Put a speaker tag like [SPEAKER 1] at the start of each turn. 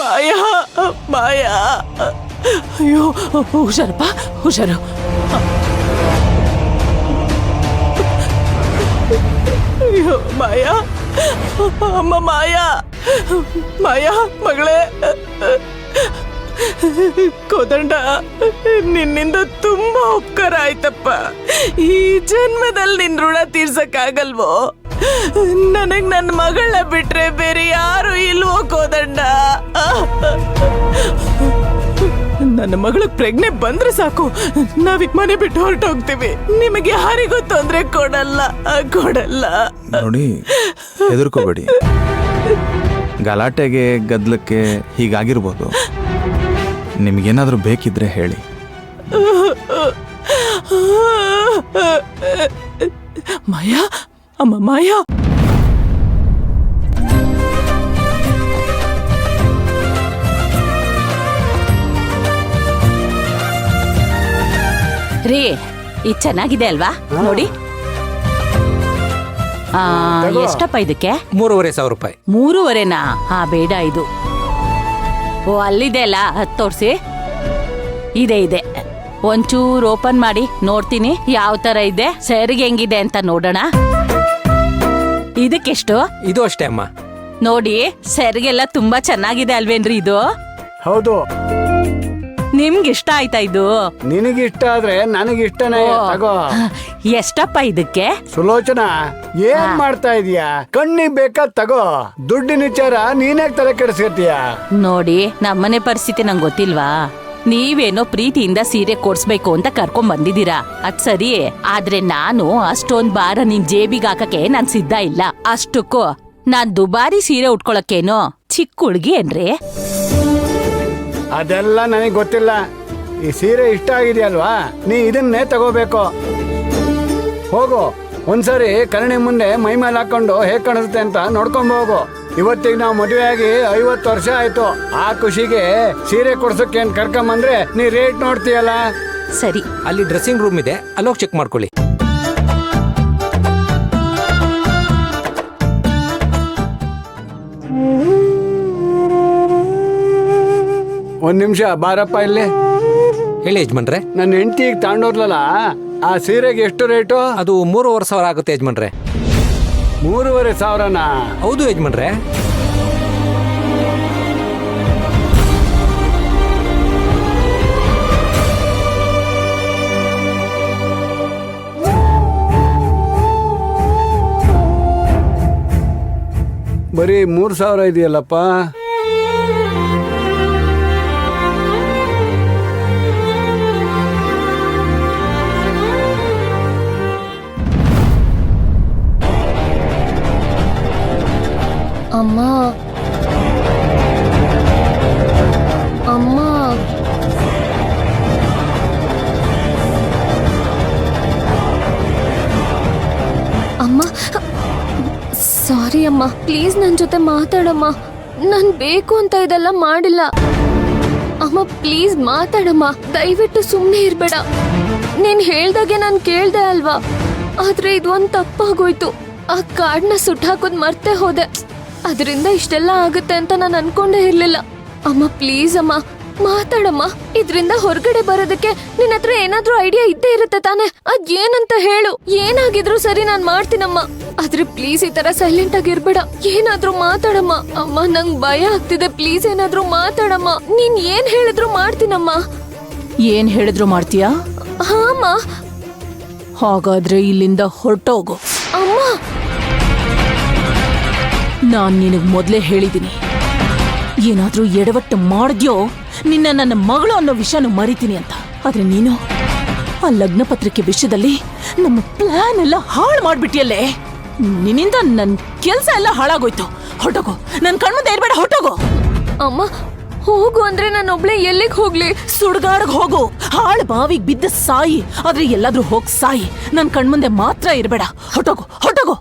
[SPEAKER 1] ಮಾಯಾ ಮಾಯಾ, ಅಯ್ಯೋ ಹುಷಾರಪ್ಪ, ಹುಷಾರು. ಅಯ್ಯೋ ಮಾಯಾ, ಅಮ್ಮ ಮಾಯಾ, ಮಾಯಾ ಮಗಳೇ. ಕೋದಂಡ, ನಿನ್ನಿಂದ ತುಂಬಾ ಉಪಕಾರ ಆಯ್ತಪ್ಪ. ಈ ಜನ್ಮದಲ್ಲಿ ನಿನ್ ಋಣ ತೀರ್ಸಕ್ಕಾಗಲ್ವೋ? ನನಗ್ ನನ್ನ ಮಗಳನ್ನ ಬಿಟ್ರೆ ಬೇರೆ ಯಾರು ಇಲ್ವೋ ಕೋದಂಡ? ನನ್ನ ಮಗಳಿಗೆ ಪ್ರಜ್ಞೆ ಬಂದ್ರೆ ಸಾಕು, ನಾವ್ ಮನೆ ಬಿಟ್ಟು ಹೊರಟೋಗ್ತೀವಿ. ನಿಮಗೆ ಯಾರಿಗೂ ತೊಂದ್ರೆ ಕೊಡಲ್ಲ ಕೊಡಲ್ಲ.
[SPEAKER 2] ನೋಡಿ, ಹೆದರ್ಕೋಬೇಡಿ. ಗಲಾಟೆಗೆ ಗದ್ಲಕ್ಕೆ ಹೀಗಾಗಿರ್ಬೋದು. ನಿಮ್ಗೇನಾದ್ರೂ ಬೇಕಿದ್ರೆ ಹೇಳಿ.
[SPEAKER 1] ಮಾಯಾ, ಅಮ್ಮ ಮಾಯಾ.
[SPEAKER 3] ರೀ, ಇದು ಚೆನ್ನಾಗಿದೆ ಅಲ್ವಾ? ನೋಡಿ. ಎಷ್ಟಪ್ಪ ಇದಕ್ಕೆ?
[SPEAKER 4] 3,500 ರೂಪಾಯಿ.
[SPEAKER 3] 3,500ನಾ? ಹಾ, ಬೇಡ ಇದು. ಓ, ಅಲ್ಲಿದೆ ಅಲ್ಲ, ತೋರ್ಸಿ. ಇದೆ. ಒಂಚೂರು ಓಪನ್ ಮಾಡಿ ನೋಡ್ತೀನಿ ಯಾವ ತರ ಇದೆ, ಸರಿಗೆ ಹೆಂಗಿದೆ ಅಂತ ನೋಡೋಣ. ಇದಕ್ಕೆಷ್ಟು?
[SPEAKER 4] ಇದು ಅಷ್ಟೇ ಅಮ್ಮ.
[SPEAKER 3] ನೋಡಿ, ಸರಿಗೆಲ್ಲ ತುಂಬಾ ಚೆನ್ನಾಗಿದೆ ಅಲ್ವೇನ್ರಿ ಇದು?
[SPEAKER 5] ಹೌದು.
[SPEAKER 3] ನಿಮ್ಗೆ ಇಷ್ಟ ಆಯ್ತಾ ಇದು?
[SPEAKER 5] ನಿನಗಿಷ್ಟ ಆದ್ರೆ ನನಗಿಷ್ಟನೇ. ತಗೋ.
[SPEAKER 3] ಎಷ್ಟಪ್ಪ ಇದಕ್ಕೆ?
[SPEAKER 5] ಸುಲೋಚನಾ, ಏನ್ ಮಾಡ್ತಾ ಇದೀಯಾ? ಕಣ್ಣಿಗೆ ಬೇಕಾದ್ ತಗೋ. ದುಡ್ಡಿನ ವಿಚಾರ ನೀನ್ಯಾಕ್ ತಲೆ ಕೆಡಿಸ್ಕೊತೀಯ?
[SPEAKER 3] ನೋಡಿ, ನಮ್ಮನೆ ಪರಿಸ್ಥಿತಿ ನಂಗೆ ಗೊತ್ತಿಲ್ವಾ? ನೀವೇನೋ ಪ್ರೀತಿಯಿಂದ ಸೀರೆ ಕೊಡ್ಸ್ಬೇಕು ಅಂತ ಕರ್ಕೊಂಡ್ ಬಂದಿದ್ದೀರಾ, ಅದ್ ಸರಿ. ಆದ್ರೆ ನಾನು ಅಷ್ಟೊಂದ್ ಭಾರ ನಿನ್ ಜೇಬಿಗೆ ಹಾಕಕ್ಕೆ ನಾನ್ ಸಿದ್ಧ ಇಲ್ಲ. ಅಷ್ಟಕ್ಕೂ ನಾನ್ ದುಬಾರಿ ಸೀರೆ ಉಟ್ಕೊಳಕ್ಕೇನೋ ಚಿಕ್ಕ ಹುಡ್ಗಿ ಏನ್ರಿ?
[SPEAKER 5] ಅದೆಲ್ಲ ನನಗ್ ಗೊತ್ತಿಲ್ಲ. ಈ ಸೀರೆ ಇಷ್ಟ ಆಗಿದೆಯಲ್ವಾ, ನೀ ಇದನ್ನೇ ತಗೋಬೇಕು. ಹೋಗು, ಒಂದ್ಸರಿ ಕನ್ನಡಿ ಮುಂದೆ ಮೈ ಮೇಲೆ ಹಾಕೊಂಡು ಹೇಗ್ ಕಾಣಿಸುತ್ತೆ ಅಂತ ನೋಡ್ಕೊಂಡ್ ಹೋಗು. ಇವತ್ತಿಗೆ ನಾವು ಮದುವೆ ಆಗಿ 50 ವರ್ಷ ಆಯ್ತು. ಆ ಖುಷಿಗೆ ಸೀರೆ ಕೊಡ್ಸಕ್ಕೆ ಕರ್ಕೊಂಬಂದ್ರೆ ನೀ ರೇಟ್ ನೋಡ್ತೀಯಲ್ಲ.
[SPEAKER 3] ಸರಿ,
[SPEAKER 4] ಅಲ್ಲಿ ಡ್ರೆಸ್ಸಿಂಗ್ ರೂಮ್ ಇದೆ, ಅಲ್ಲೋಗಿ ಚೆಕ್ ಮಾಡ್ಕೊಳ್ಳಿ.
[SPEAKER 5] ಒಂದ್ ನಿಮಿಷ ಬಾರಪ್ಪ ಇಲ್ಲಿ.
[SPEAKER 4] ಹೇಳಿ ಯಜಮಾನ್ರೆ.
[SPEAKER 5] ನನ್ನ ಹೆಂಡತಿಗೆ ತಾಂಡೋರ್ಲಲ್ಲ, ಆ ಸೀರೆಗೆ ಎಷ್ಟು ರೇಟು?
[SPEAKER 4] ಅದು 3,500 ಆಗುತ್ತೆ ಯಜಮಾನ್ರೆ.
[SPEAKER 5] 3,500ನಾ?
[SPEAKER 4] ಹೌದು ಯಜಮಾನ್ರೆ.
[SPEAKER 5] ಬರೀ 3,000 ಇದೆಯಲ್ಲಪ್ಪ.
[SPEAKER 6] ಅಮ್ಮ, ಅಮ್ಮ, ಅಮ್ಮ, ಸಾರಿ ಅಮ್ಮ. ಪ್ಲೀಸ್ ನನ್ನ ಜೊತೆ ಮಾತಾಡಮ್ಮ. ನಾನು ಬೇಕು ಅಂತ ಇದೆಲ್ಲ ಮಾಡಿಲ್ಲ ಅಮ್ಮ. ಪ್ಲೀಸ್ ಮಾತಾಡಮ್ಮ, ದಯವಿಟ್ಟು ಸುಮ್ಮನೆ ಇರ್ಬೇಡ. ನೀನ್ ಹೇಳ್ದಾಗೆ ನಾನು ಕೇಳ್ದೆ ಅಲ್ವಾ? ಆದ್ರೆ ಇದೊಂದು ತಪ್ಪಾಗೋಯ್ತು. ಆ ಕಾರ್ಡ್ನ ಸುಟ್ಟಾಕೋದ್ ಮರ್ತೆ ಹೋದೆ. ಅದರಿಂದ ಇಷ್ಟೆಲ್ಲ ಆಗುತ್ತೆ ಅಂತ ನಾನು ಅನ್ಕೊಂಡೇ ಇರ್ಲಿಲ್ಲ. ಅಮ್ಮ ಪ್ಲೀಸ್ ಅಮ್ಮ, ಮಾತಾಡಮ್ಮ. ಇದ್ರಿಂದ ಹೊರಗಡೆ ಬರೋದಕ್ಕೆ ನಿನ್ನ ಹತ್ರ ಏನಾದ್ರೂ ಐಡಿಯಾ ಇದ್ದೇ ಇರುತ್ತೆ ತಾನೆ? ಅದ್ ಏನಂತ ಹೇಳು. ಏನಾಗಿದ್ರು ಸರಿ, ನಾನ್ ಮಾಡ್ತೀನಮ್ಮ. ಆದ್ರೆ ಪ್ಲೀಸ್ ಈ ತರ ಸೈಲೆಂಟ್ ಆಗಿರ್ಬೇಡ. ಏನಾದ್ರೂ ಮಾತಾಡಮ್ಮ. ಅಮ್ಮ, ನಂಗ್ ಭಯ ಆಗ್ತಿದೆ. ಪ್ಲೀಸ್ ಏನಾದ್ರೂ ಮಾತಾಡಮ್ಮ. ನೀನ್ ಏನ್ ಹೇಳಿದ್ರು ಮಾಡ್ತೀನಮ್ಮ.
[SPEAKER 1] ಏನ್ ಹೇಳಿದ್ರು ಮಾಡ್ತೀಯಾ?
[SPEAKER 6] ಹಾ ಅಮ್ಮ.
[SPEAKER 1] ಹಾಗಾದ್ರೆ ಇಲ್ಲಿಂದ ಹೊರಟೋಗು.
[SPEAKER 6] ಅಮ್ಮ,
[SPEAKER 1] ನಾನ್ ನಿನಗ್ ಮೊದ್ಲೇ ಹೇಳಿದ್ದೀನಿ, ಏನಾದ್ರೂ ಎಡವಟ್ಟು ಮಾಡಿದ್ಯೋ ನಿನ್ನ ನನ್ನ ಮಗಳು ಅನ್ನೋ ವಿಷಯನ ಮರಿತೀನಿ ಅಂತ. ಆದ್ರೆ ನೀನು ಆ ಲಗ್ನ ಪತ್ರಿಕೆ ವಿಷಯದಲ್ಲಿ ನಮ್ಮ ಪ್ಲಾನ್ ಎಲ್ಲ ಹಾಳು ಮಾಡ್ಬಿಟ್ಟಿಯಲ್ಲೇ. ನಿನ್ನಿಂದ ನನ್ ಕೆಲ್ಸ ಎಲ್ಲ ಹಾಳಾಗೋಯ್ತು. ಹೊರಟೋಗು, ನನ್ ಕಣ್ಮುಂದೆ ಇರ್ಬೇಡ, ಹೊರಟೋಗು.
[SPEAKER 6] ಅಮ್ಮ ಹೋಗು ಅಂದ್ರೆ ನಾನು ಒಬ್ಳೆ ಎಲ್ಲಿಗೆ ಹೋಗ್ಲಿ?
[SPEAKER 1] ಸುಡ್ಗಾಡ್ಗ್ ಹೋಗು, ಹಾಳು ಬಾವಿಗೆ ಬಿದ್ದ ಸಾಯಿ. ಆದ್ರೆ ಎಲ್ಲಾದ್ರೂ ಹೋಗ್ ಸಾಯಿ, ನನ್ ಕಣ್ಮುಂದೆ ಮಾತ್ರ ಇರ್ಬೇಡ. ಹೊರಟೋಗು, ಹೊರಟೋಗು.